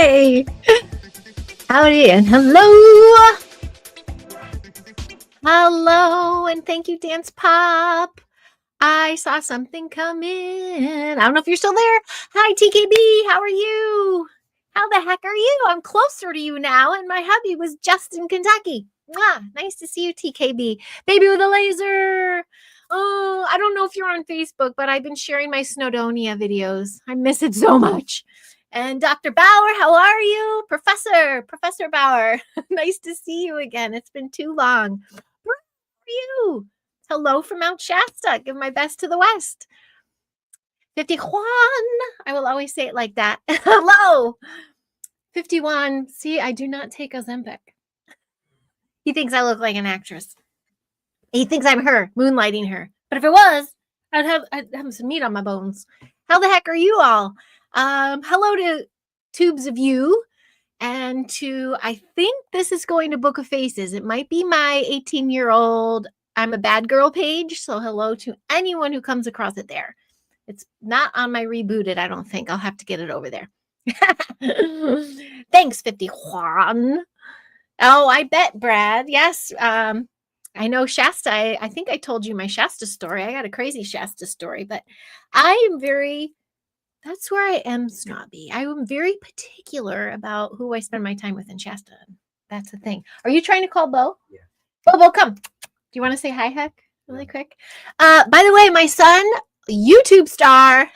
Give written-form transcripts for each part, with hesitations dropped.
Hi. Howdy and hello. Hello and thank you, Dance Pop. I saw something come in. I don't know if you're still there. Hi, TKB. How are you? How the heck are you? I'm closer to you now, and my hubby was just in Kentucky. Mwah. Nice to see you, TKB. Baby with a laser. Oh, I don't know if you're on Facebook, but I've been sharing my Snowdonia videos. I miss it so much. And Dr. Bauer, how are you? Professor Bauer. Nice to see you again. It's been too long. Where are you? Hello from Mount Shasta. Give my best to the west. 51. I will always say it like that. Hello. 51. See, I do not take Ozempic. He thinks I look like an actress. He thinks I'm her, moonlighting her. But if it was, I'd have some meat on my bones. How the heck are you all? Hello to Tubes of You. And to, I think this is going to Book of Faces. It might be my 18-year-old I'm a Bad Girl page. So hello to anyone who comes across it there. It's not on my rebooted, I don't think. I'll have to get it over there. Thanks, 50 Juan. Oh, I bet, Brad. Yes. I know Shasta. I think I told you my Shasta story. I got a crazy Shasta story, but I am that's where I am snobby. I am very particular about who I spend my time with in Shasta. That's the thing. Are you trying to call Bo? Yeah. Bo, come. Do you want to say hi, Heck, really quick? By the way, my son, YouTube star.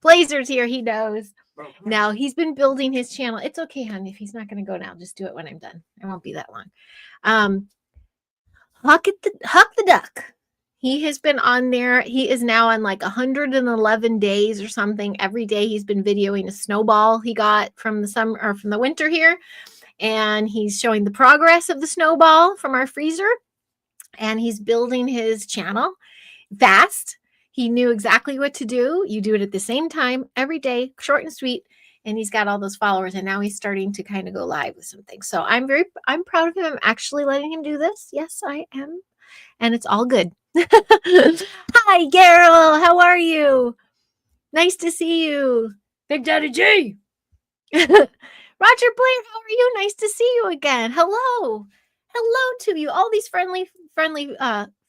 Blazer's here. He knows. Now he's been building his channel. It's okay, hon. If he's not going to go now, just do it when I'm done. It won't be that long. Huck the Duck. He has been on there. He is now on like 111 days or something. Every day he's been videoing a snowball he got from the summer or from the winter here. And he's showing the progress of the snowball from our freezer. And he's building his channel fast. He knew exactly what to do. You do it at the same time every day, short and sweet. And he's got all those followers. And now he's starting to kind of go live with some things. So I'm proud of him. I'm actually letting him do this. Yes, I am. And it's all good. Hi, Carol. How are you? Nice to see you. Big Daddy G. Roger Blair, how are you? Nice to see you again. Hello. Hello to you. All these friendly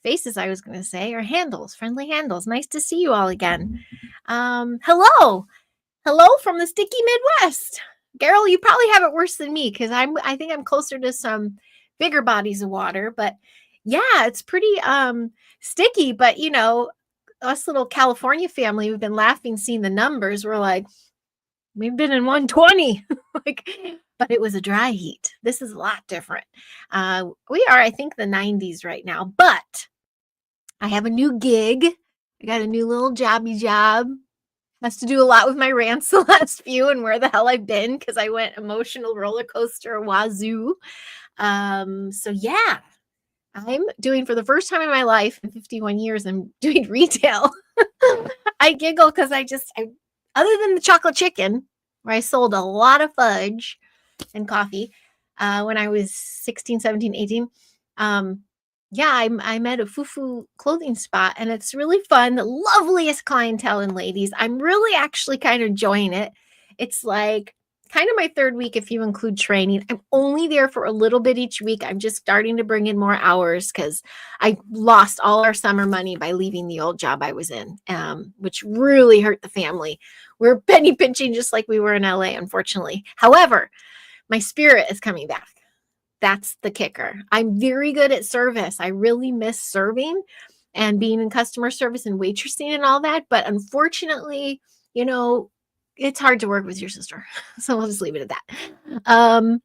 faces, I was going to say, or handles, friendly handles. Nice to see you all again. Hello. Hello from the sticky Midwest. Carol, you probably have it worse than me because I think I'm closer to some bigger bodies of water, but yeah, it's pretty sticky, but you know, us little California family, we've been laughing seeing the numbers. We're like, we've been in 120. But it was a dry heat. This is a lot different. We are, I think, the 90s right now, but I have a new gig. I got a new little jobby job. Has to do a lot with my rants the last few and where the hell I've been because I went emotional roller coaster wazoo. So yeah, I'm doing for the first time in my life in 51 years, I'm doing retail. I giggle because I other than the chocolate chicken, where I sold a lot of fudge and coffee when I was 16, 17, 18. Yeah, I'm at a fufu clothing spot and it's really fun. The loveliest clientele and ladies. I'm really actually kind of enjoying it. It's like kind of my third week if you include training. I'm only there for a little bit each week. I'm just starting to bring in more hours because I lost all our summer money by leaving the old job I was in, which really hurt the family. We're penny pinching just like we were in LA, unfortunately. However, my spirit is coming back. That's the kicker. I'm very good at service. I really miss serving and being in customer service and waitressing and all that. But unfortunately, you know, it's hard to work with your sister. So we'll just leave it at that.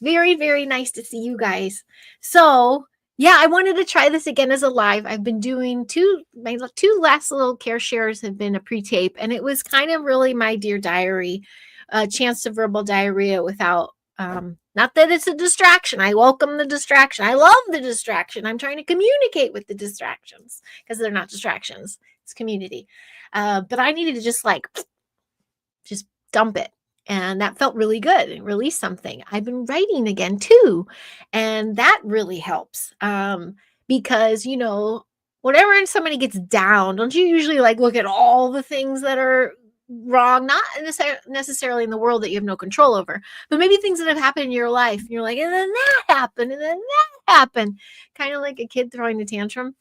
Very, very nice to see you guys. So yeah, I wanted to try this again as a live. I've been doing my two last little care shares have been a pre-tape, and it was kind of really my Dear Diary, a chance to verbal diarrhea without, not that it's a distraction. I welcome the distraction. I love the distraction. I'm trying to communicate with the distractions because they're not distractions. It's community. But I needed to just dump it. And that felt really good and release something. I've been writing again too. And that really helps. Because, you know, whenever somebody gets down, don't you usually like look at all the things that are wrong, not necessarily in the world that you have no control over, but maybe things that have happened in your life. And you're like, and then that happened, and then that happened. Kind of like a kid throwing a tantrum.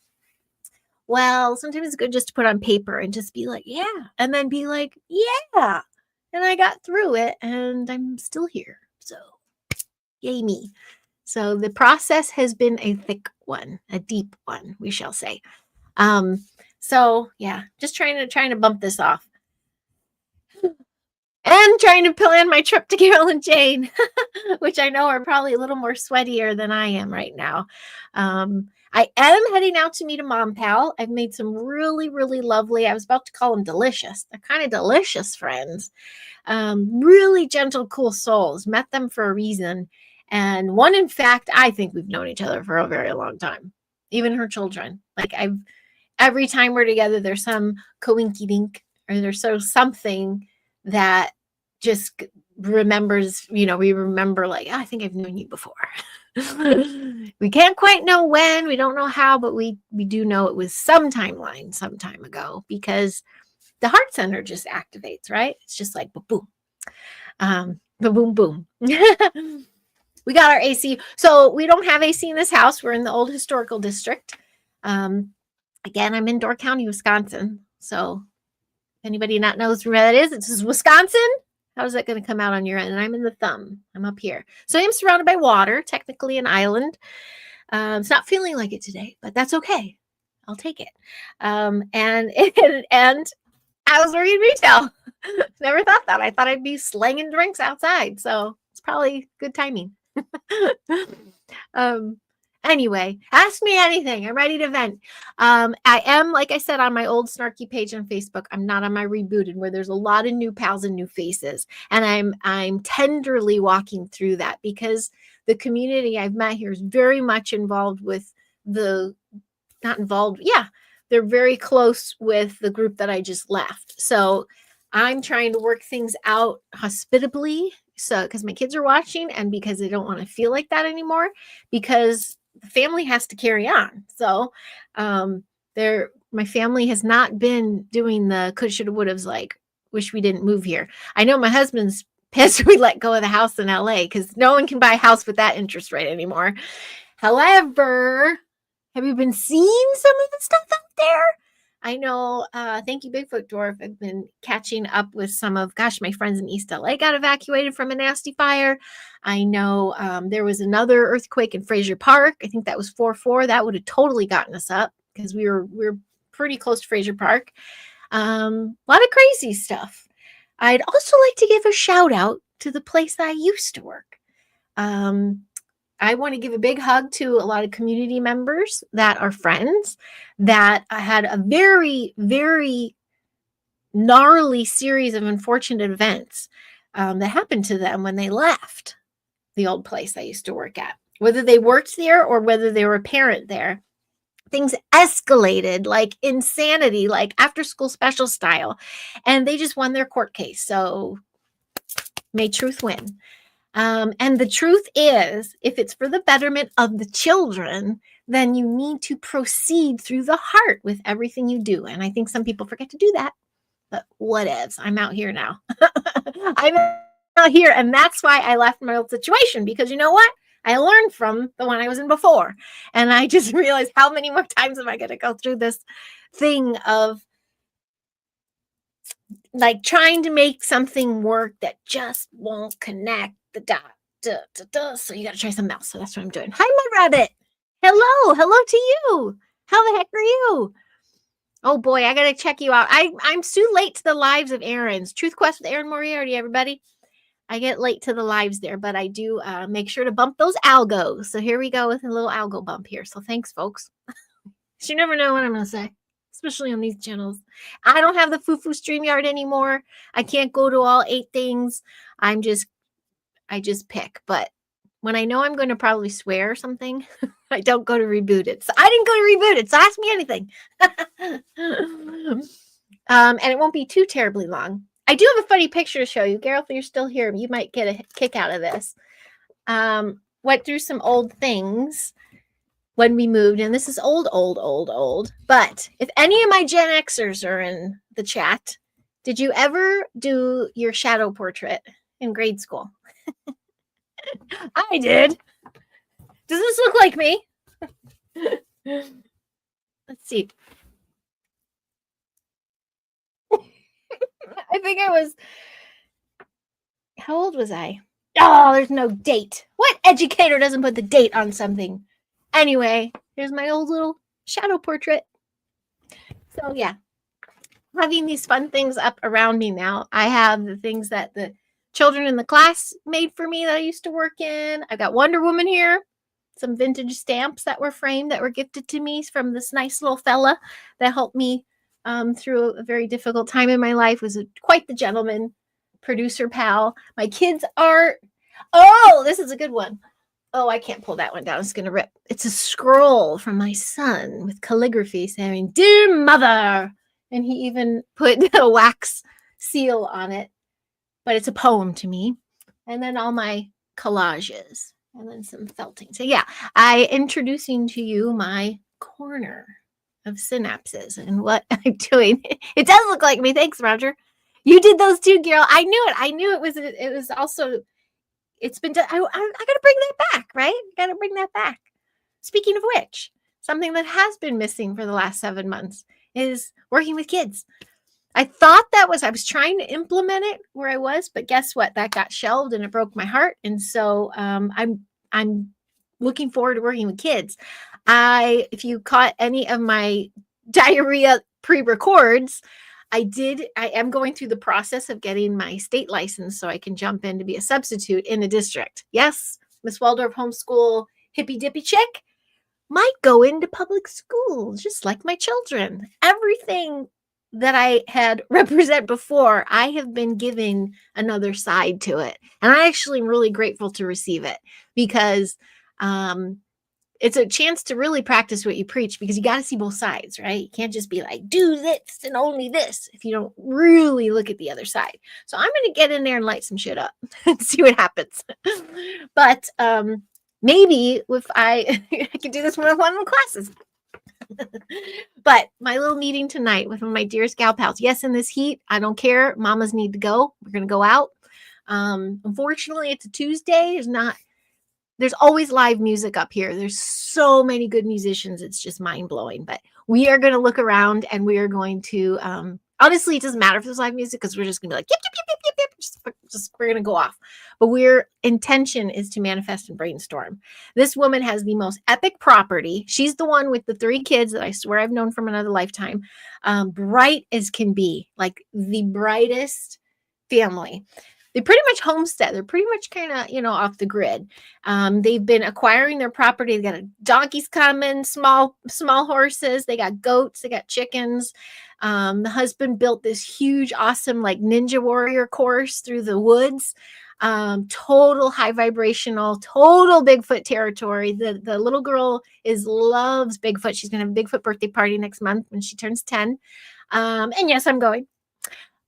Well, sometimes it's good just to put on paper and just be like, yeah, and then be like, yeah. And I got through it and I'm still here. So, yay me. So the process has been a thick one, a deep one, we shall say. So yeah, just trying to bump this off. And trying to plan my trip to Carol and Jane, which I know are probably a little more sweatier than I am right now. I am heading out to meet a mom pal. I've made some really, really lovely, I was about to call them delicious. They're kind of delicious friends. Really gentle, cool souls. Met them for a reason. And one, in fact, I think we've known each other for a very long time. Even her children. Like every time we're together, there's some coinky dink or there's something that just remembers, we remember like, I think I've known you before. We can't quite know when, we don't know how, but we do know it was some timeline, some time ago, because the heart center just activates, right? It's just like boom, boom, boom. We got our AC. So we don't have AC in this house. We're in the old historical district. Again, I'm in Door County, Wisconsin. So if anybody not knows where that is, it's Wisconsin. How is that going to come out on your end? And I'm in the thumb. I'm up here. So I'm surrounded by water, technically an island. It's not feeling like it today, but that's okay. I'll take it. And I was working retail. Never thought that. I thought I'd be slanging drinks outside. So it's probably good timing. Anyway, ask me anything. I'm ready to vent. I am, like I said, on my old snarky page on Facebook. I'm not on my rebooted where there's a lot of new pals and new faces. And I'm tenderly walking through that because the community I've met here is very much involved with they're very close with the group that I just left. So I'm trying to work things out hospitably. So, because my kids are watching and because they don't want to feel like that anymore, because the family has to carry on. So, my family has not been doing the could, shoulda, woulda's like, wish we didn't move here. I know my husband's pissed we let go of the house in LA because no one can buy a house with that interest rate anymore. However, have you been seeing some of the stuff out there? I know, thank you, Bigfoot Dwarf. I've been catching up with some of, my friends in East LA got evacuated from a nasty fire. I know there was another earthquake in Fraser Park. I think that was 4.4. That would have totally gotten us up because we were pretty close to Fraser Park. A lot of crazy stuff. I'd also like to give a shout out to the place that I used to work. I want to give a big hug to a lot of community members that are friends that had a very, very gnarly series of unfortunate events that happened to them when they left the old place I used to work at. Whether they worked there or whether they were a parent there, things escalated like insanity, like after school special style, and they just won their court case. So may truth win. And the truth is, if it's for the betterment of the children, then you need to proceed through the heart with everything you do. And I think some people forget to do that, but whatevs. I'm out here now. I'm out here. And that's why I left my old situation, because you know what? I learned from the one I was in before. And I just realized how many more times am I going to go through this thing of like trying to make something work that just won't connect the dot. So you got to try something else. So that's what I'm doing. Hi, my rabbit. Hello to you. How the heck are you? Oh boy, I got to check you out. I'm too late to the lives of Aaron's Truth Quest with Aaron Moriarty, everybody. I get late to the lives there, but I do make sure to bump those algos. So here we go with a little algo bump here. So thanks, folks. You never know what I'm going to say, especially on these channels. I don't have the foo-foo StreamYard anymore. I can't go to all 8 things. I just pick. But when I know I'm going to probably swear or something, I don't go to reboot it. So I didn't go to reboot it. So ask me anything. And it won't be too terribly long. I do have a funny picture to show you. Gareth, if you're still here, you might get a kick out of this. Went through some old things when we moved, and this is old, but if any of my Gen Xers are in the chat, did you ever do your shadow portrait in grade school? I did. Does this look like me? Let's see. I think I was, how old was I? Oh, there's no date. What educator doesn't put the date on something? Anyway, here's my old little shadow portrait. So yeah, having these fun things up around me now. I have the things that the children in the class made for me that I used to work in. I've got Wonder Woman here, some vintage stamps that were framed that were gifted to me from this nice little fella that helped me through a very difficult time in my life. Was quite the gentleman, producer pal. My kids' art. Oh, this is a good one. Oh, I can't pull that one down. It's going to rip. It's a scroll from my son with calligraphy saying, "Dear Mother." And he even put a wax seal on it. But it's a poem to me. And then all my collages. And then some felting. So yeah, introducing to you my corner of synapses and what I'm doing. It does look like me. Thanks, Roger. You did those too, girl. I knew it. I knew it was also, it's been done. I got to bring that back, right? Got to bring that back. Speaking of which, something that has been missing for the last 7 months is working with kids. I was trying to implement it where I was, but guess what? That got shelved and it broke my heart. And so I'm looking forward to working with kids. If you caught any of my diarrhea pre-records, I am going through the process of getting my state license so I can jump in to be a substitute in the district. Yes, Miss Waldorf homeschool hippy dippy chick might go into public schools just like my children. Everything that I had represent before, I have been given another side to it. And I actually am really grateful to receive it because it's a chance to really practice what you preach, because you got to see both sides, right? You can't just be like, do this and only this if you don't really look at the other side. So I'm going to get in there and light some shit up and see what happens. But maybe if I could do this one of the classes. But my little meeting tonight with one of my dearest gal pals. Yes, in this heat, I don't care. Mamas need to go. We're going to go out. Unfortunately, it's a Tuesday. There's always live music up here. There's so many good musicians. It's just mind blowing. But we are going to look around and we are going to, honestly, it doesn't matter if there's live music because we're just going to be like, yip, yip, yip, yip, yip, just we're going to go off. But intention is to manifest and brainstorm. This woman has the most epic property. She's the one with the 3 kids that I swear I've known from another lifetime. Bright as can be, like the brightest family. They pretty much homestead. They're pretty much kind of, off the grid. They've been acquiring their property. They got donkeys coming, small horses. They got goats. They got chickens. The husband built this huge, awesome, like ninja warrior course through the woods. Total high vibrational, total Bigfoot territory. The little girl loves Bigfoot. She's going to have a Bigfoot birthday party next month when she turns 10. And yes, I'm going.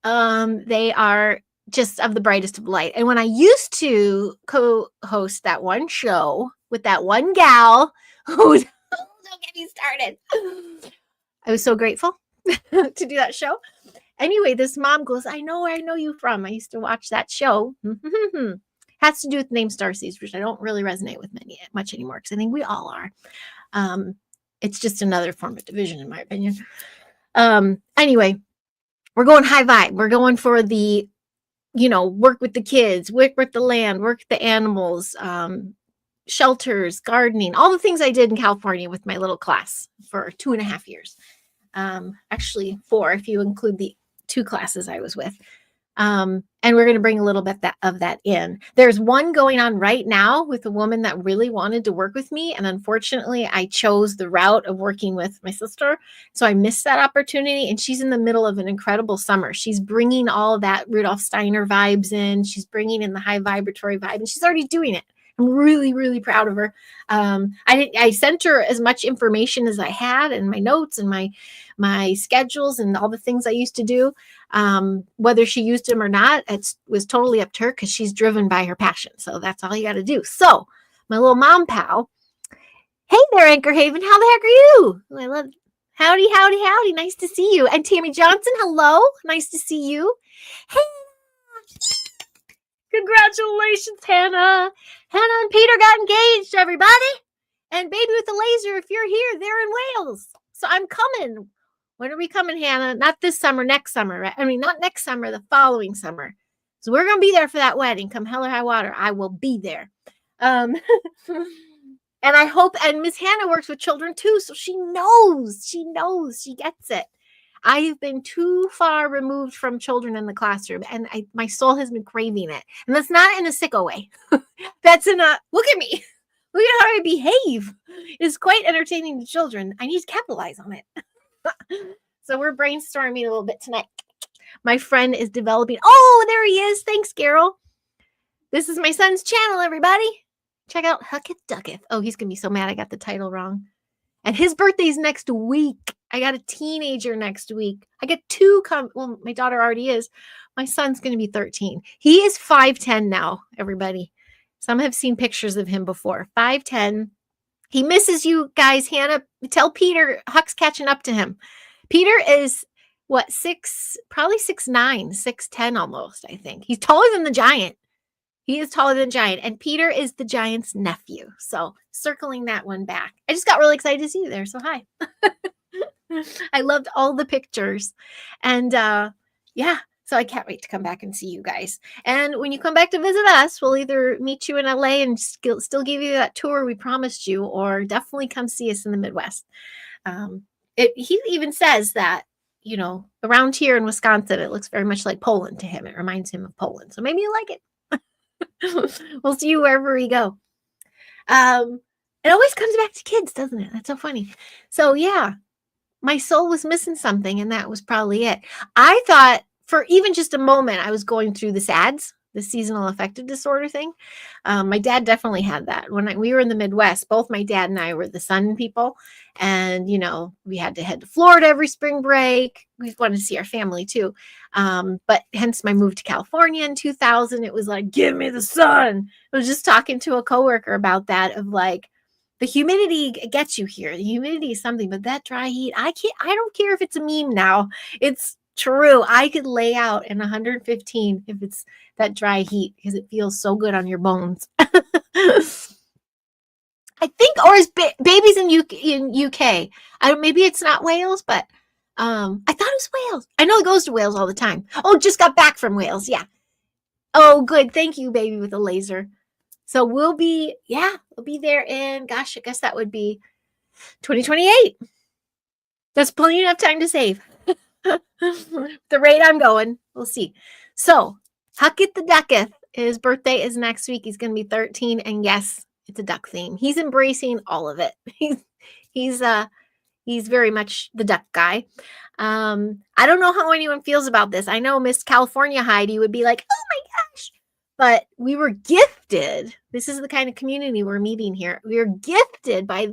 They are just of the brightest of light. And when I used to co-host that one show with that one gal who don't get me started, I was so grateful to do that show. Anyway, this mom goes, I know where I know you from. I used to watch that show. Has to do with the name Starseeds, which I don't really resonate with much anymore because I think we all are. It's just another form of division, in my opinion. Anyway, we're going high vibe. We're going for the work with the kids, work with the land, work with the animals, shelters, gardening, all the things I did in California with my little class for 2.5 years. Actually 4, if you include the 2 classes I was with. And we're going to bring a little bit of that in. There's one going on right now with a woman that really wanted to work with me. And unfortunately, I chose the route of working with my sister. So I missed that opportunity. And she's in the middle of an incredible summer. She's bringing all of that Rudolf Steiner vibes in. She's bringing in the high vibratory vibe, and she's already doing it. I'm really, really proud of her. I sent her as much information as I had and my notes and my schedules and all the things I used to do. Whether she used them or not, it was totally up to her because she's driven by her passion. So that's all you got to do. So my little mom pal Hey there, Anchor Haven. How the heck are you? I love Howdy, howdy, howdy. Nice to see you. And Tammy Johnson, hello. Nice to see you. Hey, congratulations, Hannah. Hannah and Peter got engaged, everybody. And Baby with the Laser, if you're here, they're in Wales. So I'm coming. When are we coming, Hannah? Not this summer, next summer. Right? I mean, not next summer, the following summer. So we're going to be there for that wedding. Come hell or high water, I will be there. And I hope, and Miss Hannah works with children too, so she knows, she gets it. I have been too far removed from children in the classroom, and my soul has been craving it. And that's not in a sicko way. That's in a, look at me. Look at how I behave. It's quite entertaining to children. I need to capitalize on it. So we're brainstorming a little bit tonight. My friend is developing. Oh, there he is. Thanks, Carol. This is my son's channel, everybody. Check out Hucketh Ducketh. Oh, he's going to be so mad I got the title wrong. And his birthday's next week. I got a teenager next week. I get two well, my daughter already is. My son's going to be 13. He is 5'10" now, everybody. Some have seen pictures of him before. 5'10". He misses you guys. Hannah, tell Peter Huck's catching up to him. Peter is, what, probably 6'9", 6'10" almost, I think. He's taller than the giant. He is taller than Giant, and Peter is the Giant's nephew. So circling that one back. I just got really excited to see you there, so hi. I loved all the pictures. And yeah, so I can't wait to come back and see you guys. And when you come back to visit us, we'll either meet you in LA and still give you that tour we promised you, or definitely come see us in the Midwest. He even says that, you know, around here in Wisconsin, it looks very much like Poland to him. It reminds him of Poland. So maybe you like it. We'll see you wherever we go. It always comes back to kids, doesn't it? That's so funny. So yeah, my soul was missing something, and that was probably it. I thought for even just a moment I was going through the SADS, the seasonal affective disorder thing. My dad definitely had that. When we were in the Midwest, both my dad and I were the sun people. And, you know, we had to head to Florida every spring break. We wanted to see our family too. But hence my move to California in 2000. It was like, give me the sun. I was just talking to a coworker about that, of like, the humidity gets you here. The humidity is something, but that dry heat, I don't care if it's a meme now. It's true. I could lay out in 115 if it's that dry heat, because it feels so good on your bones. I think, or is babies in UK? Maybe it's not Wales, but I thought it was Wales. I know it goes to Wales all the time. Oh, just got back from Wales. Yeah. Oh, good. Thank you, Baby with a Laser. So we'll be there in, gosh, I guess that would be 2028. That's plenty enough time to save. The rate I'm going, we'll see. So Hucketh the Ducketh, his birthday is next week. He's going to be 13, and yes, it's a duck theme. He's embracing all of it. He's very much the duck guy. I don't know how anyone feels about this. I know Miss California Heidi would be like, oh my gosh, but we were gifted. This is the kind of community we're meeting here. We were gifted by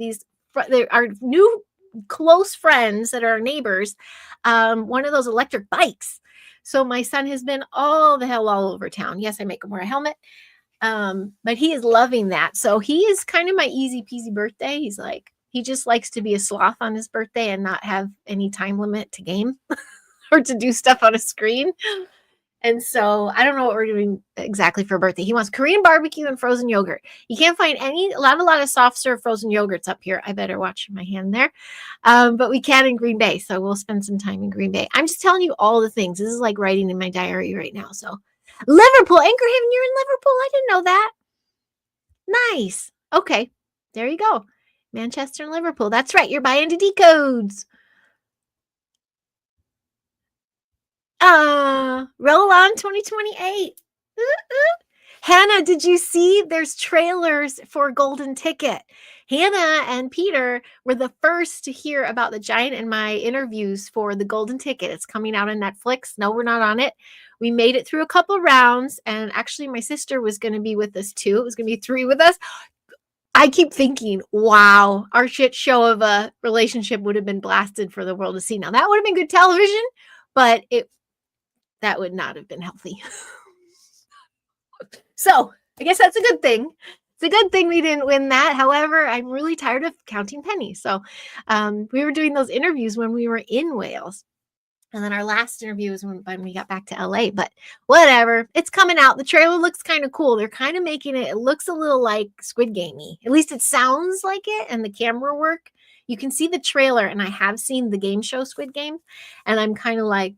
our new close friends that are our neighbors, one of those electric bikes. So my son has been all over town. Yes, I make him wear a helmet. But he is loving that. So he is kind of my easy peasy birthday. He's like, he just likes to be a sloth on his birthday and not have any time limit to game or to do stuff on a screen. And so I don't know what we're doing exactly for birthday. He wants Korean barbecue and frozen yogurt. You can't find a lot of soft serve frozen yogurts up here. I better watch my hand there. But we can in Green Bay. So we'll spend some time in Green Bay. I'm just telling you all the things. This is like writing in my diary right now. So Liverpool, Anchor Haven, you're in Liverpool. I didn't know that. Nice. Okay. There you go. Manchester and Liverpool. That's right. You're buying the decodes. Roll on 2028. Hannah, did you see there's trailers for Golden Ticket? Hannah and Peter were the first to hear about the Giant in my interviews for the Golden Ticket. It's coming out on Netflix. No, we're not on it. We made it through a couple rounds, and actually my sister was going to be with us too. It was going to be 3 with us. I keep thinking, wow, our shit show of a relationship would have been blasted for the world to see. Now, that would have been good television, but that would not have been healthy. So I guess that's a good thing. It's a good thing we didn't win that. However, I'm really tired of counting pennies. So we were doing those interviews when we were in Wales. And then our last interview was when we got back to LA, but whatever. It's coming out. The trailer looks kind of cool. They're kind of making it looks a little like Squid Gamey. At least it sounds like it, and the camera work. You can see the trailer, and I have seen the game show Squid Game, and I'm kind of like,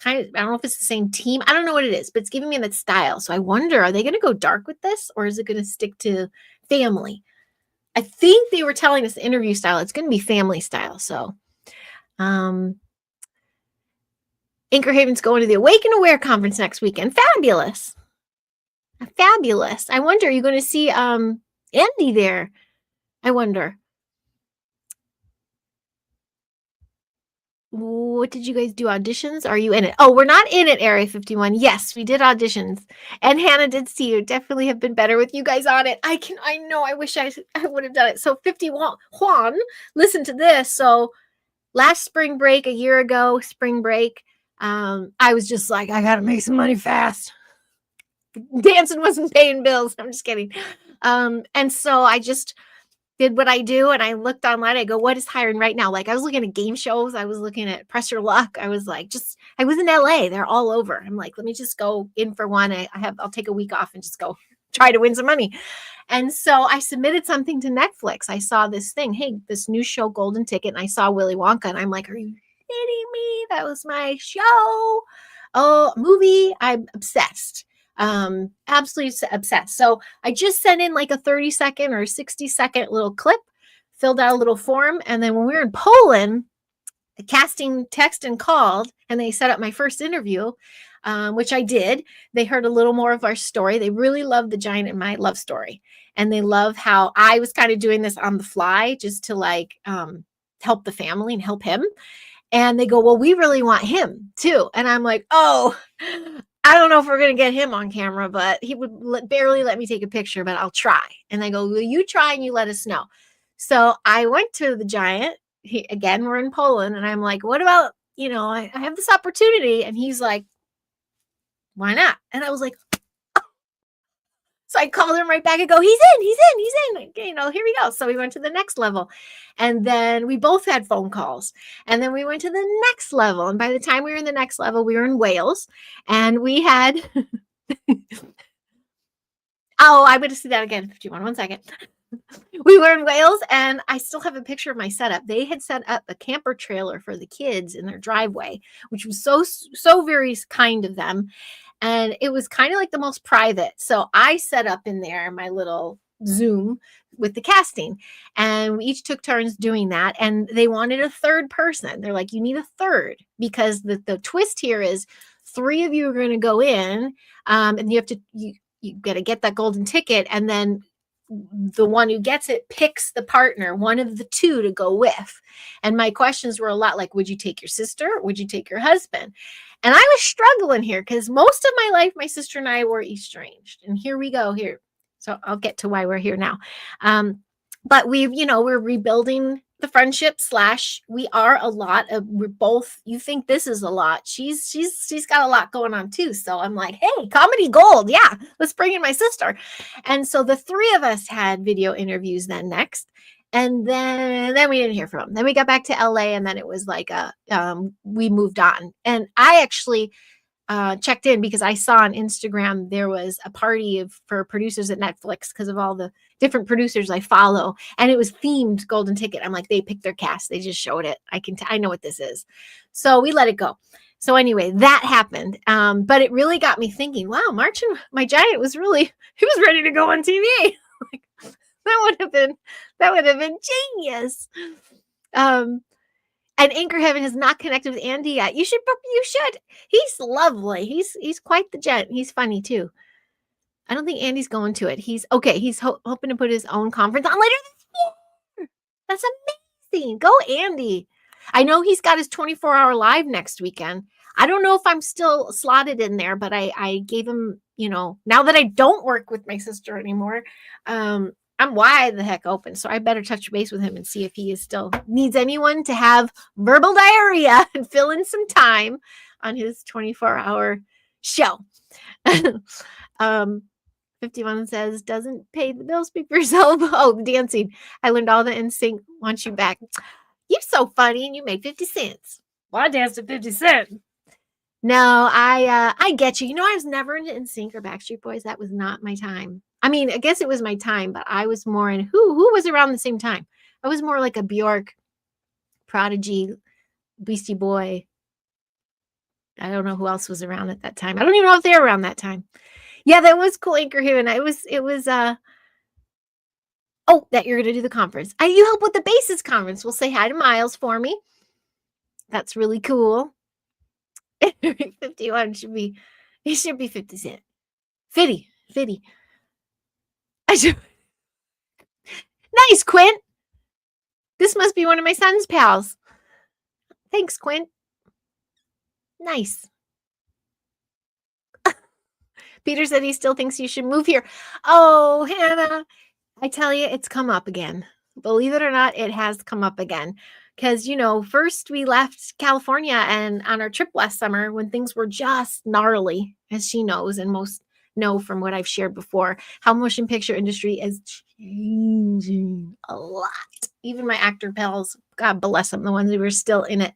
I don't know if it's the same team. I don't know what it is, but it's giving me that style. So I wonder, are they going to go dark with this, or is it going to stick to family? I think they were telling us the interview style. It's going to be family style. So, Anchor Haven's going to the Awake and Aware conference next weekend. Fabulous. Fabulous. I wonder, are you going to see Andy there? I wonder. What did you guys do? Auditions? Are you in it? Oh, we're not in it, Area 51. Yes, we did auditions. And Hannah did see you. Definitely have been better with you guys on it. I know. I wish I would have done it. So 51, Juan, listen to this. So last spring break, a year ago, spring break, I was just like, I got to make some money fast. Dancing wasn't paying bills. I'm just kidding. And so I just did what I do, and I looked online. I go, what is hiring right now? Like, I was looking at game shows. I was looking at Press Your Luck. I was like, I was in LA. They're all over. I'm like, let me just go in for one. I'll take a week off and just go try to win some money. And so I submitted something to Netflix. I saw this thing, hey, this new show, Golden Ticket, and I saw Willy Wonka, and I'm like, are you kidding me? That was my show. Oh, movie. I'm obsessed. Absolutely obsessed. So I just sent in like a 30-second or 60-second little clip, filled out a little form. And then when we were in Poland, the casting text and called, and they set up my first interview, which I did. They heard a little more of our story. They really loved the giant in my love story. And they love how I was kind of doing this on the fly just to like help the family and help him. And they go, well, we really want him too. And I'm like, oh, I don't know if we're going to get him on camera, but he would barely let me take a picture, but I'll try. And I go, well, you try and you let us know. So I went to the giant. Again, we're in Poland. And I'm like, what about, I have this opportunity. And he's like, why not? And I was like, so I called him right back and go, he's in, here we go. So we went to the next level, and then we both had phone calls, and then we went to the next level. And by the time we were in the next level, we were in Wales, and we had, oh, I'm going to see that again. 51, 1 second. We were in Wales, and I still have a picture of my setup. They had set up a camper trailer for the kids in their driveway, which was so very kind of them. And it was kind of like the most private. So I set up in there my little Zoom with the casting, and we each took turns doing that. And they wanted a third person. They're like, you need a third, because the twist here is 3 of you are going to go in, and you got to get that golden ticket. And then the one who gets it picks the partner, one of the 2 to go with. And my questions were a lot like, would you take your sister? Would you take your husband? And I was struggling here because most of my life, my sister and I were estranged. And here we go here. So I'll get to why we're here now. But we're rebuilding the friendship / we are a lot of, we're both, you think this is a lot. She's got a lot going on too. So I'm like, hey, comedy gold. Yeah, let's bring in my sister. And so the 3 of us had video interviews then next. And then we didn't hear from him. Then we got back to LA, and then it was like we moved on. And I actually checked in because I saw on Instagram there was a party for producers at Netflix because of all the different producers I follow, and it was themed Golden Ticket. I'm like, they picked their cast. They just showed it. I know what this is. So we let it go. So anyway, that happened. But it really got me thinking, wow, Marching My Giant was ready to go on TV. Like, that would have been genius. And Anchor Heaven has not connected with Andy yet. You should. He's lovely. He's quite the gent. He's funny too. I don't think Andy's going to it. He's okay. He's hoping to put his own conference on later this year. That's amazing. Go Andy. I know he's got his 24-hour live next weekend. I don't know if I'm still slotted in there, but I gave him, now that I don't work with my sister anymore, I'm wide the heck open. So I better touch base with him and see if he still needs anyone to have verbal diarrhea and fill in some time on his 24-hour show. 51 says, doesn't pay the bills, speak for yourself. Oh, dancing. I learned all the NSYNC, want you back. You're so funny and you made 50 cents. Well, I danced at 50 cents. No, I get you. You know, I was never into NSYNC or Backstreet Boys. That was not my time. I mean, I guess it was my time, but I was more in who was around the same time. I was more like a Bjork, Prodigy, Beastie Boy. I don't know who else was around at that time. I don't even know if they were around that time. Yeah, that was cool, Anchor Haven. Oh, that you're gonna do the conference. You help with the basis conference. We'll say hi to Miles for me. That's really cool. 51 should be 50 cent. 50. I should. Nice, Quint. This must be one of my son's pals. Thanks, Quint. Nice. Peter said he still thinks you should move here. Oh, Hannah, I tell you, it's come up again. Believe it or not, it has come up again. Because, you know, first we left California and on our trip last summer when things were just gnarly, as she knows, and most know from what I've shared before, how motion picture industry is changing a lot. Even my actor pals, God bless them, the ones who were still in it,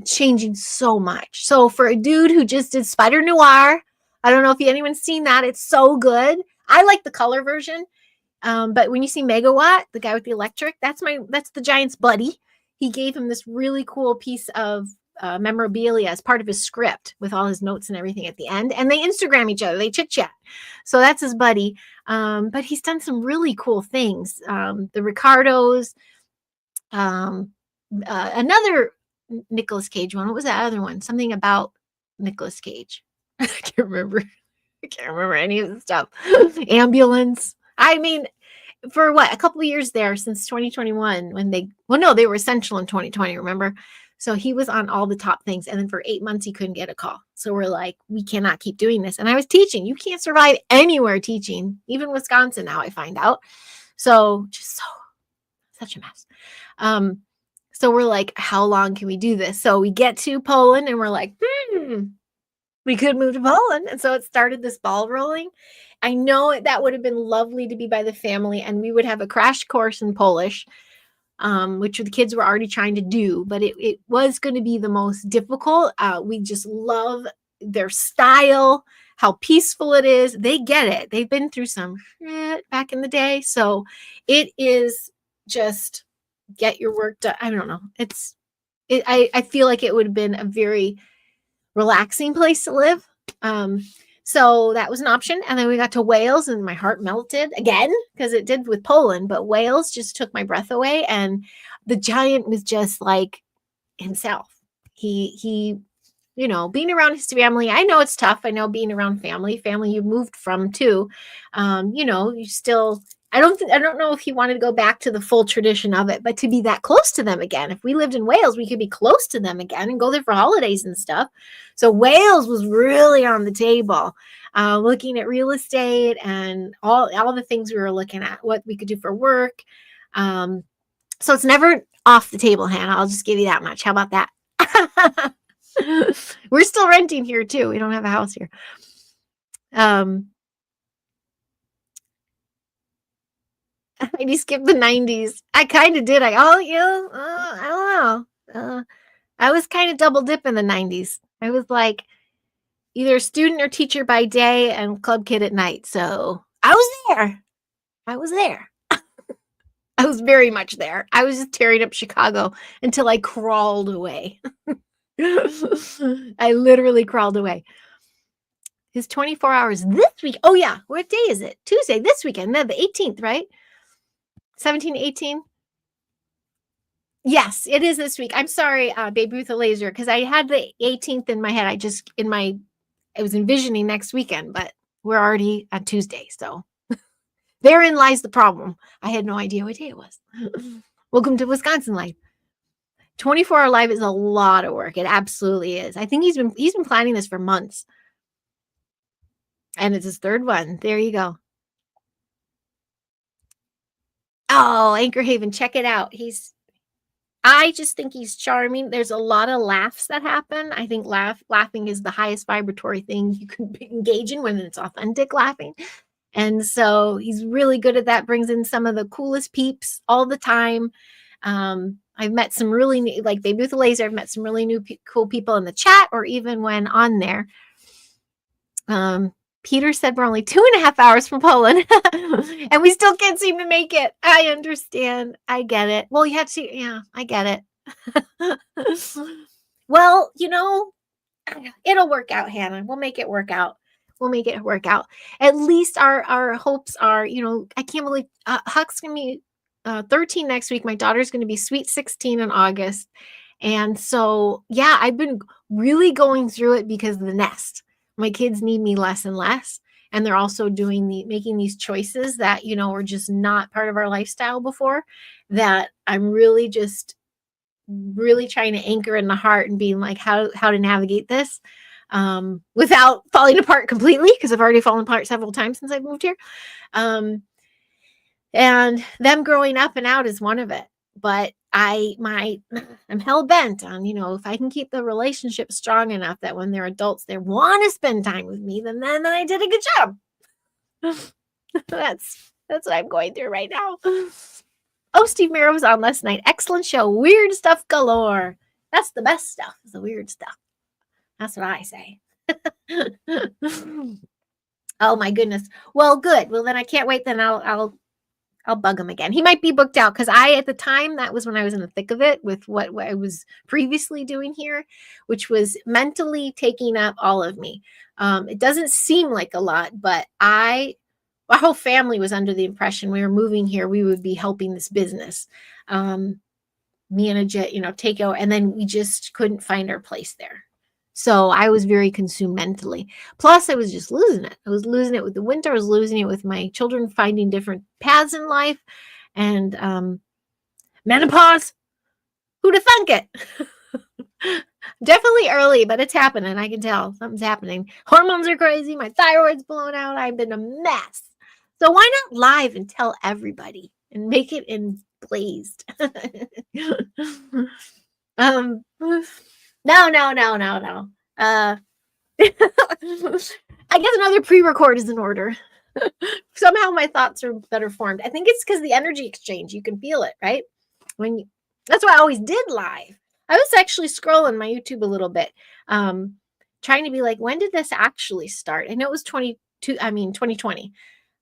changing so much. So for a dude who just did Spider Noir, I don't know if anyone's seen that. It's so good. I like the color version. But when you see Megawatt, the guy with the electric, that's the Giant's buddy. He gave him this really cool piece of memorabilia as part of his script with all his notes and everything at the end. And they Instagram each other. They chit chat. So that's his buddy. But he's done some really cool things. The Ricardos, another Nicolas Cage one. What was that other one? Something about Nicolas Cage. I can't remember. I can't remember any of the stuff. Ambulance. I mean, for what, a couple of years there since 2021 when they were essential in 2020, remember? So he was on all the top things. And then for 8 months, he couldn't get a call. So we're like, we cannot keep doing this. And I was teaching. You can't survive anywhere teaching, even Wisconsin now, I find out. So just such a mess. So we're like, how long can we do this? So we get to Poland and we're like, we could move to Poland. And so it started this ball rolling. I know that would have been lovely to be by the family and we would have a crash course in Polish, which the kids were already trying to do, but it was going to be the most difficult. We just love their style, how peaceful it is. They get it. They've been through some shit back in the day. So it is just get your work done. I don't know. I feel like it would have been a very relaxing place to live. So that was an option. And then we got to Wales and my heart melted again because it did with Poland, but Wales just took my breath away. And the Giant was just like himself. He, you know, being around his family, I know it's tough. I know being around family you moved from too. You know, you still, I don't know if he wanted to go back to the full tradition of it, but to be that close to them again. If we lived in Wales, we could be close to them again and go there for holidays and stuff. So Wales was really on the table, looking at real estate and all the things we were looking at, what we could do for work. So it's never off the table, Hannah. I'll just give you that much. How about that? We're still renting here too. We don't have a house here. I just skipped the 90s. I kind of did. I don't know. I was kind of double dip in the 90s. I was like either student or teacher by day and club kid at night. So I was there. I was very much there. I was just tearing up Chicago until I crawled away. I literally crawled away. His 24 hours this week. Oh yeah. What day is it? Tuesday, this weekend. No, the 18th, right? 17, 18. Yes, it is this week. I'm sorry, Babe Ruth a Laser, because I had the 18th in my head. I was envisioning next weekend, but we're already on Tuesday. So therein lies the problem. I had no idea what day it was. Welcome to Wisconsin Life. 24-hour live is a lot of work. It absolutely is. I think he's been planning this for months. And it's his third one. There you go. Oh, Anchor Haven, check it out. I just think he's charming. There's a lot of laughs that happen. I think laughing is the highest vibratory thing you can engage in when it's authentic laughing. And so he's really good at that, brings in some of the coolest peeps all the time. I've met some really new, like Baby with a Laser, I've met some really new cool people in the chat or even when on there. Peter said we're only 2.5 hours from Poland and we still can't seem to make it. I understand. I get it. Well, you have to, yeah, I get it. Well, it'll work out, Hannah. We'll make it work out. We'll make it work out. At least our hopes are, I can't believe Huck's going to be 13 next week. My daughter's going to be sweet 16 in August. And so, yeah, I've been really going through it because of the nest. My kids need me less and less. And they're also making these choices that, were just not part of our lifestyle before, that I'm really trying to anchor in the heart and being like, how to navigate this without falling apart completely, because I've already fallen apart several times since I've moved here. And them growing up and out is one of it. But I'm hell bent on, if I can keep the relationship strong enough that when they're adults, they want to spend time with me, then I did a good job. That's what I'm going through right now. Oh, Steve Mero was on last night. Excellent show. Weird stuff galore. That's the best stuff, is the weird stuff. That's what I say. Oh my goodness. Well, good. Well, then I can't wait. Then I'll bug him again. He might be booked out because at the time, that was when I was in the thick of it with what I was previously doing here, which was mentally taking up all of me. It doesn't seem like a lot, but our whole family was under the impression we were moving here, we would be helping this business, manage it, take over. And then we just couldn't find our place there. So I was very consumed mentally. Plus, I was just losing it. I was losing it with the winter. I was losing it with my children finding different paths in life. And menopause. Who'd have thunk it? Definitely early, but it's happening. I can tell something's happening. Hormones are crazy. My thyroid's blown out. I've been a mess. So why not live and tell everybody and make it blazed? No. I guess another pre-record is in order. Somehow my thoughts are better formed. I think it's because the energy exchange, you can feel it, right? That's why I always did live. I was actually scrolling my YouTube a little bit, trying to be like, when did this actually start? I know it was 2020.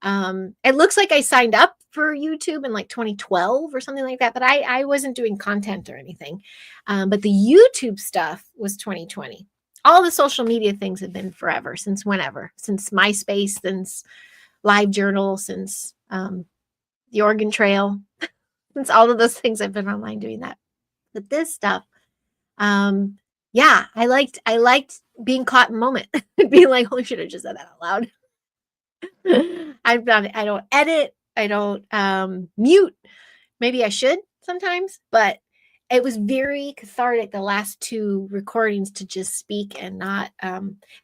It looks like I signed up for YouTube in like 2012 or something like that, but I wasn't doing content or anything. But the YouTube stuff was 2020. All the social media things have been forever, since whenever, since MySpace, since LiveJournal, since the Oregon Trail, since all of those things I've been online doing that. But this stuff, yeah, I liked being caught in the moment, being like, holy shit, I just said that out loud. I don't edit. I don't mute. Maybe I should sometimes, but it was very cathartic the last 2 recordings to just speak and not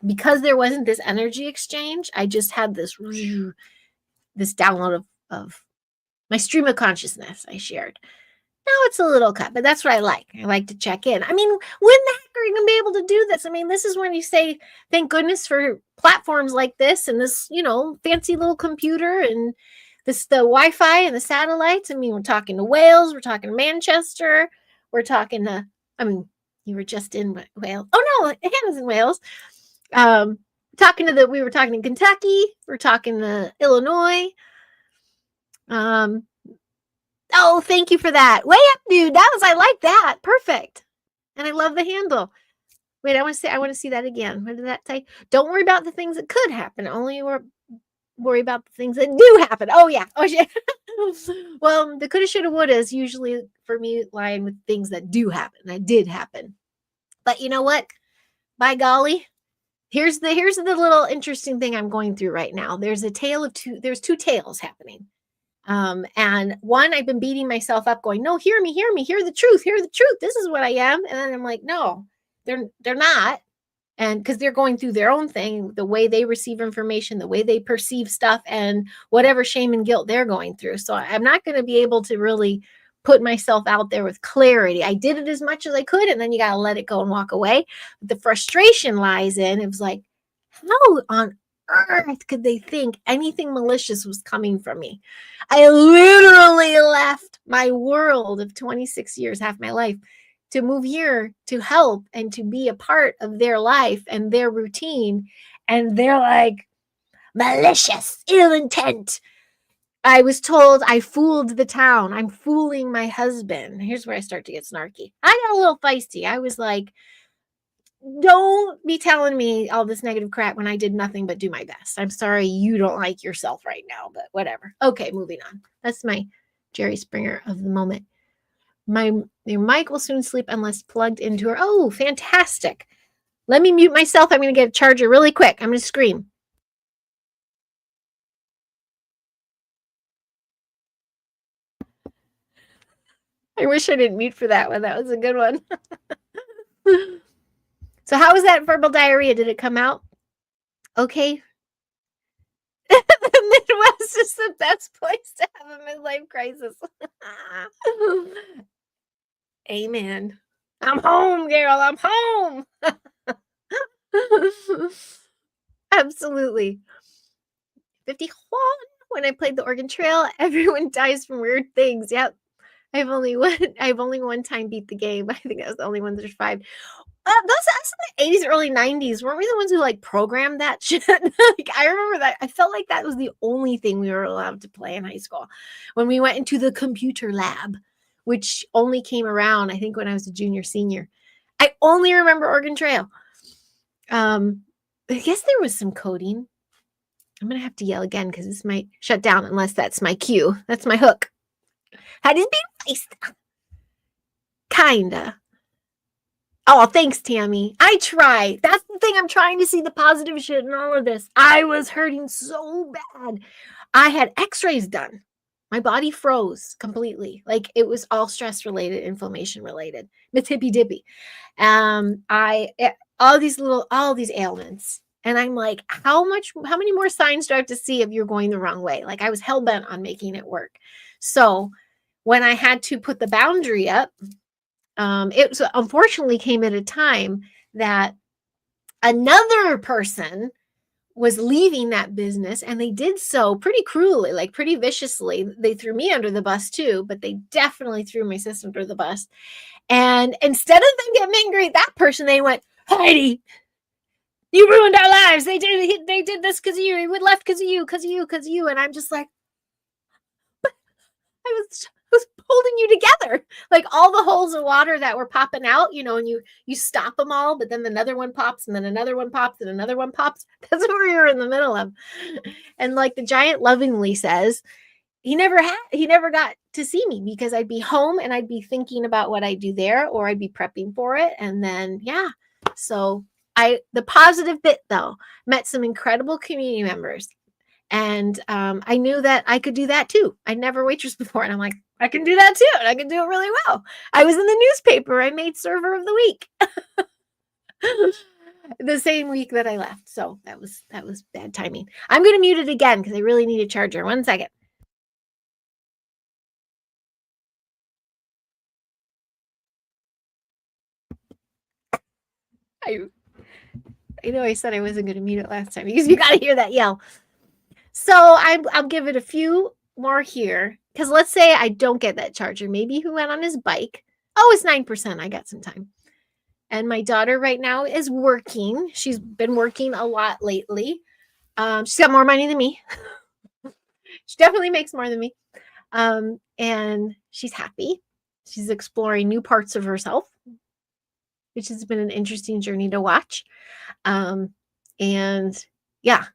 because there wasn't this energy exchange. I just had this download of my stream of consciousness I shared. Now it's a little cut, but that's what I like. I like to check in. I mean, when the heck are you going to be able to do this? I mean, this is when you say, thank goodness for platforms like this and this, fancy little computer and the Wi-Fi and the satellites. I mean, we're talking to Wales. We're talking to Manchester. We're talking to, you were just in Wales. Oh, no, Hannah's in Wales. We were talking to Kentucky. We're talking to Illinois. Oh, thank you for that. Way up, dude. I like that. Perfect. And I love the handle. Wait, I want to see that again. What did that say? Don't worry about the things that could happen. Only worry about the things that do happen. Oh, yeah. Oh, shit. Well, the coulda, shoulda, woulda is usually for me lying with things that do happen. That did happen. But you know what? By golly, here's the little interesting thing I'm going through right now. There's there's 2 tales happening. And one, I've been beating myself up going, no, hear me, hear the truth. This is what I am. And then I'm like, no, they're not. And because they're going through their own thing, the way they receive information, the way they perceive stuff, and whatever shame and guilt they're going through. So I'm not going to be able to really put myself out there with clarity. I did it as much as I could, and then you got to let it go and walk away. But the frustration lies in, it was like, how on earth could they think anything malicious was coming from me? I literally left my world of 26 years, half my life, to move here to help and to be a part of their life and their routine. And they're like, malicious, ill intent. I was told I fooled the town. I'm fooling my husband. Here's where I start to get snarky. I got a little feisty. I was like, don't be telling me all this negative crap when I did nothing but do my best. I'm sorry you don't like yourself right now, but whatever. Okay, moving on. That's my Jerry Springer of the moment. Your mic will soon sleep unless plugged into her. Oh, fantastic. Let me mute myself. I'm going to get a charger really quick. I'm going to scream. I wish I didn't mute for that one. That was a good one. So how was that verbal diarrhea? Did it come out okay? The Midwest is the best place to have a midlife crisis. Amen. I'm home, girl. I'm home. Absolutely. 51. When I played the Oregon Trail, everyone dies from weird things. Yep. I've only one time beat the game. I think that was the only one that survived. That's in the 80s, early 90s. Weren't we the ones who like programmed that shit? Like, I remember that. I felt like that was the only thing we were allowed to play in high school when we went into the computer lab, which only came around, I think, when I was a junior, senior. I only remember Oregon Trail. I guess there was some coding. I'm going to have to yell again because this might shut down unless that's my cue. That's my hook. How does be faced? Kinda. Oh, thanks, Tammy. I try. That's the thing. I'm trying to see the positive shit in all of this. I was hurting so bad. I had x-rays done. My body froze completely. Like it was all stress related, inflammation related. It's hippy dippy. All these ailments. And I'm like, how many more signs do I have to see if you're going the wrong way? Like I was hell bent on making it work. So when I had to put the boundary up, it unfortunately came at a time that another person was leaving that business, and they did so pretty cruelly, like pretty viciously. They threw me under the bus too, but they definitely threw my sister under the bus. And instead of them getting angry at that person, they went, Heidi, you ruined our lives. They did this because of you. We left because of you. And I'm just like, I was holding you together. Like all the holes of water that were popping out, and you stop them all, but then another one pops, and then another one pops, and another one pops. That's what we were in the middle of. And like the giant lovingly says, he never got to see me because I'd be home and I'd be thinking about what I do there, or I'd be prepping for it. And then, yeah. So the positive bit though, met some incredible community members. And I knew that I could do that too. I'd never waitressed before. And I'm like, I can do that too. And I can do it really well. I was in the newspaper. I made server of the week the same week that I left. So that was bad timing. I'm going to mute it again because I really need a charger. 1 second. I know I said I wasn't going to mute it last time because you got to hear that yell. So I'll give it a few more here because let's say I don't get that charger. Maybe he went on his bike. Oh, it's 9%. I got some time. And my daughter right now is working. She's been working a lot lately. She's got more money than me. She definitely makes more than me. And she's happy. She's exploring new parts of herself, which has been an interesting journey to watch. And yeah,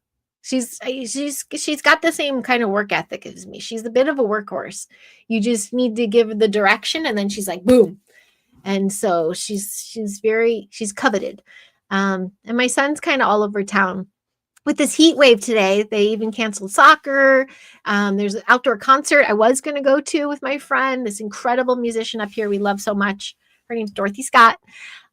she's got the same kind of work ethic as me. She's a bit of a workhorse. You just need to give the direction, and then she's like, boom. And so she's coveted. And my son's kind of all over town. With this heat wave today, they even canceled soccer. There's an outdoor concert I was going to go to with my friend, this incredible musician up here we love so much. Her name's Dorothy Scott.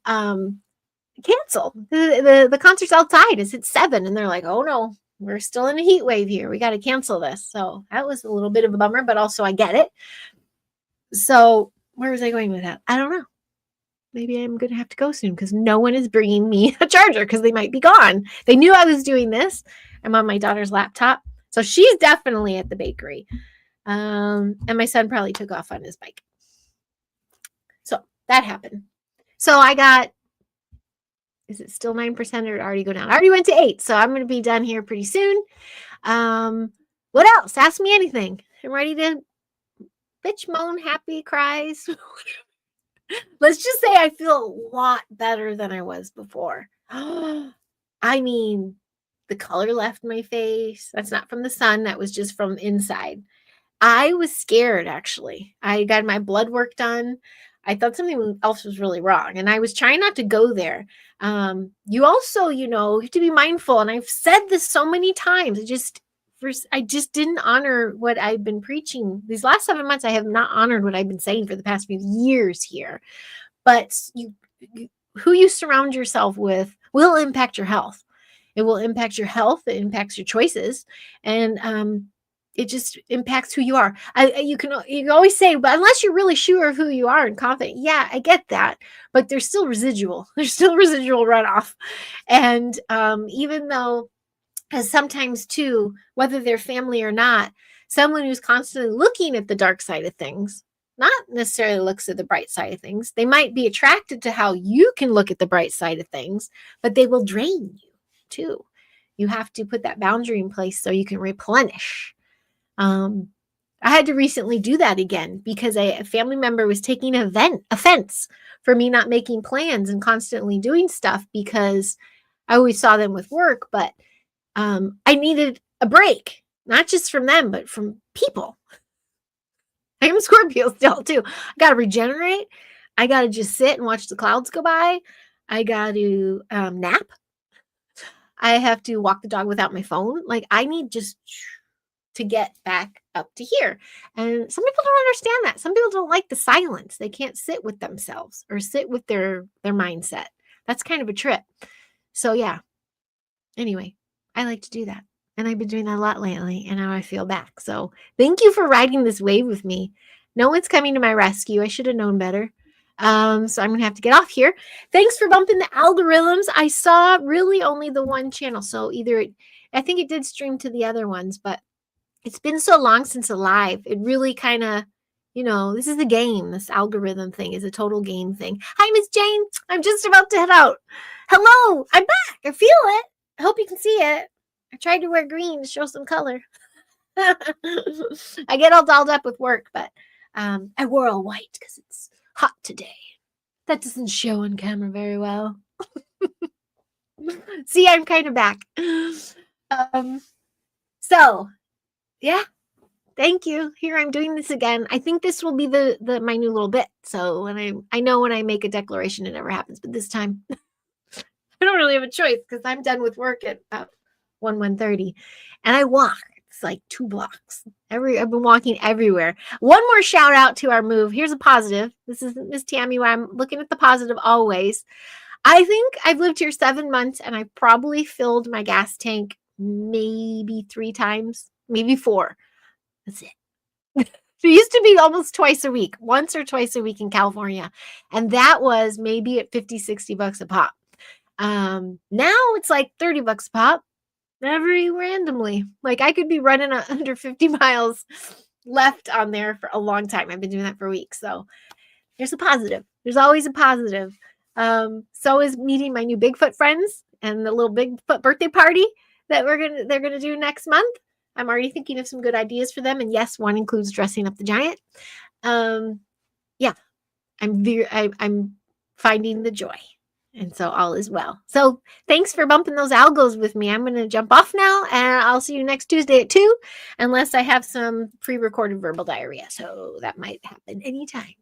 Cancel. The concert's outside. It's at 7, and they're like, oh no, we're still in a heat wave here. We got to cancel this. So that was a little bit of a bummer, but also I get it. So where was I going with that? I don't know. Maybe I'm going to have to go soon because no one is bringing me a charger because they might be gone. They knew I was doing this. I'm on my daughter's laptop. So she's definitely at the bakery. And my son probably took off on his bike. So that happened. So I got, is it still 9% or already go down? I already went to 8. So I'm going to be done here pretty soon. What else? Ask me anything. I'm ready to bitch, moan, happy, cries. Let's just say I feel a lot better than I was before. I mean, the color left my face. That's not from the sun. That was just from inside. I was scared, actually. I got my blood work done. I thought something else was really wrong. And I was trying not to go there. You also, you have to be mindful. And I've said this so many times. I just didn't honor what I've been preaching. These last 7 months, I have not honored what I've been saying for the past few years here. But who you surround yourself with will impact your health. It will impact your health. It impacts your choices. And it just impacts who you are. You can always say, but unless you're really sure of who you are and confident, yeah, I get that. But there's still residual. There's still residual runoff. And even though, as sometimes too, whether they're family or not, someone who's constantly looking at the dark side of things, not necessarily looks at the bright side of things. They might be attracted to how you can look at the bright side of things, but they will drain you too. You have to put that boundary in place so you can replenish. I had to recently do that again because a family member was taking offense for me not making plans and constantly doing stuff because I always saw them with work, but I needed a break, not just from them, but from people. I am Scorpio still too. I got to regenerate. I got to just sit and watch the clouds go by. I got to nap. I have to walk the dog without my phone. Like I need just to get back up to here. And some people don't understand that. Some people don't like the silence. They can't sit with themselves or sit with their mindset. That's kind of a trip. So yeah. Anyway, I like to do that. And I've been doing that a lot lately, and now I feel back. So thank you for riding this wave with me. No one's coming to my rescue. I should have known better. So I'm going to have to get off here. Thanks for bumping the algorithms. I saw really only the one channel. So I think it did stream to the other ones, but it's been so long since a live. It really kind of, this is a game. This algorithm thing is a total game thing. Hi, Miss Jane. I'm just about to head out. Hello. I'm back. I feel it. I hope you can see it. I tried to wear green to show some color. I get all dolled up with work, but I wore all white because it's hot today. That doesn't show on camera very well. See, I'm kind of back. So, yeah. Thank you. Here I'm doing this again. I think this will be my new little bit. So when I know when I make a declaration, it never happens. But this time, I don't really have a choice because I'm done with work at about 1:30, and I walk. It's like 2 blocks. I've been walking everywhere. One more shout out to our move. Here's a positive. This is Miss Tammy, where I'm looking at the positive always. I think I've lived here 7 months, and I probably filled my gas tank maybe 3 times, maybe 4. That's it. It used to be almost twice a week, once or twice a week in California. And that was maybe at $50-$60 a pop. Now it's like $30 a pop. Very randomly. Like I could be running under 50 miles left on there for a long time. I've been doing that for weeks. So there's a positive. There's always a positive. So is meeting my new Bigfoot friends and the little Bigfoot birthday party that they're gonna do next month. I'm already thinking of some good ideas for them. And yes, one includes dressing up the giant. Yeah, I'm finding the joy. And so all is well. So thanks for bumping those algos with me. I'm going to jump off now, and I'll see you next Tuesday at 2, unless I have some pre-recorded verbal diarrhea. So that might happen anytime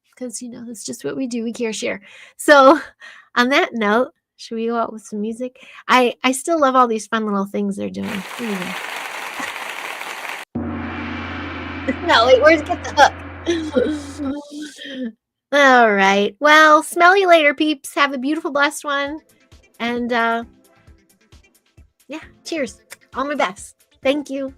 because, that's just what we do. We care share. So on that note, should we go out with some music? I still love all these fun little things they're doing. No, wait, where's Get the Hook? All right. Well, smell you later, peeps. Have a beautiful, blessed one. And yeah, cheers. All my best. Thank you.